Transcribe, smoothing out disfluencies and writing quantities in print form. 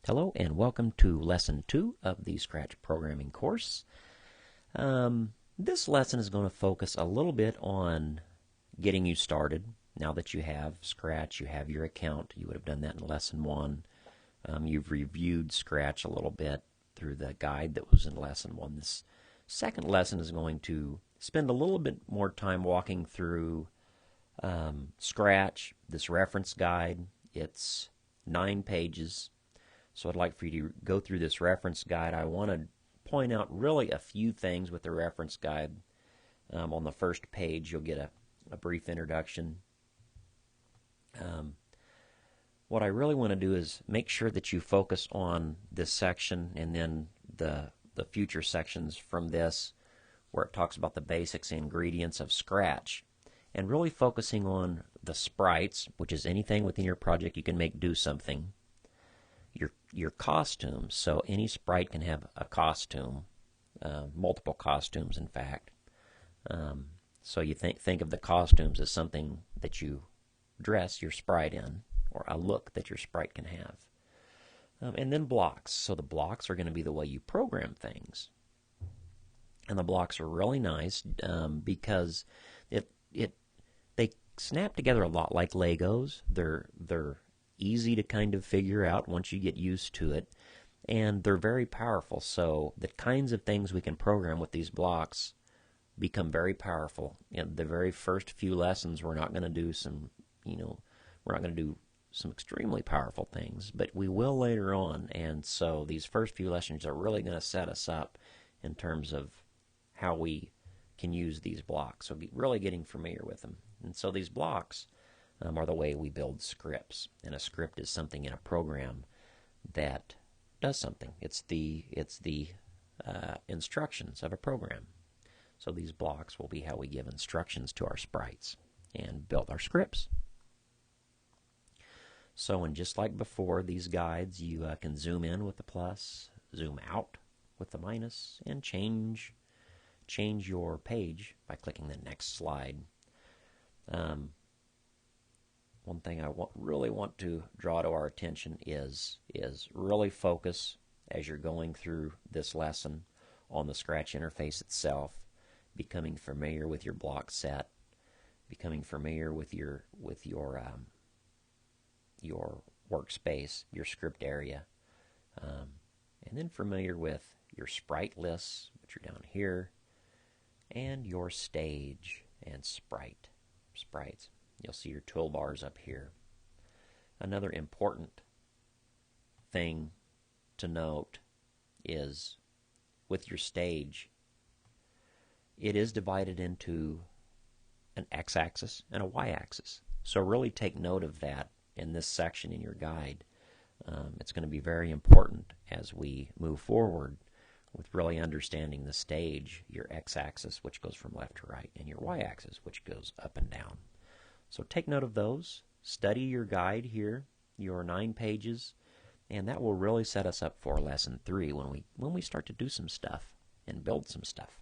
Hello and welcome to Lesson 2 of the Scratch Programming course. This lesson is going to focus a little bit on getting you started. Now that you have Scratch, you have your account, you would have done that in Lesson 1. You've reviewed Scratch a little bit through the guide that was in Lesson 1. This second lesson is going to spend a little bit more time walking through Scratch, this reference guide. It's 9 pages. So I'd like for you to go through this reference guide. I want to point out really a few things with the reference guide. On the first page, you'll get a brief introduction. What I really want to do is make sure that you focus on this section and then the future sections from this, where it talks about the basics and ingredients of Scratch, and really focusing on the sprites, which is anything within your project you can make do something. Your costumes, so any sprite can have a costume, multiple costumes in fact. So you think of the costumes as something that you dress your sprite in, or a look that your sprite can have. And then blocks, so the blocks are going to be the way you program things. And the blocks are really nice because they snap together a lot like Legos. They're easy to kind of figure out once you get used to it, and they're very powerful. So the kinds of things we can program with these blocks become very powerful. In the very first few lessons, we're not going to do some extremely powerful things, but we will later on. And so these first few lessons are really going to set us up in terms of how we can use these blocks. So really getting familiar with them. And so these blocks are the way we build scripts. And a script is something in a program that does something. It's the instructions of a program. So these blocks will be how we give instructions to our sprites and build our scripts. So, and just like before, these guides, you can zoom in with the plus, zoom out with the minus, and change your page by clicking the next slide. One thing I really want to draw to our attention is really focus as you're going through this lesson on the Scratch interface itself, becoming familiar with your block set, becoming familiar with your workspace, your script area, and then familiar with your sprite lists, which are down here, and your stage and sprites. You'll see your toolbars up here. Another important thing to note is with your stage, it is divided into an x-axis and a y-axis. So really take note of that in this section in your guide. It's going to be very important as we move forward with really understanding the stage, your x-axis, which goes from left to right, and your y-axis, which goes up and down. So take note of those, study your guide here, your 9 pages, and that will really set us up for Lesson 3 when we start to do some stuff and build some stuff.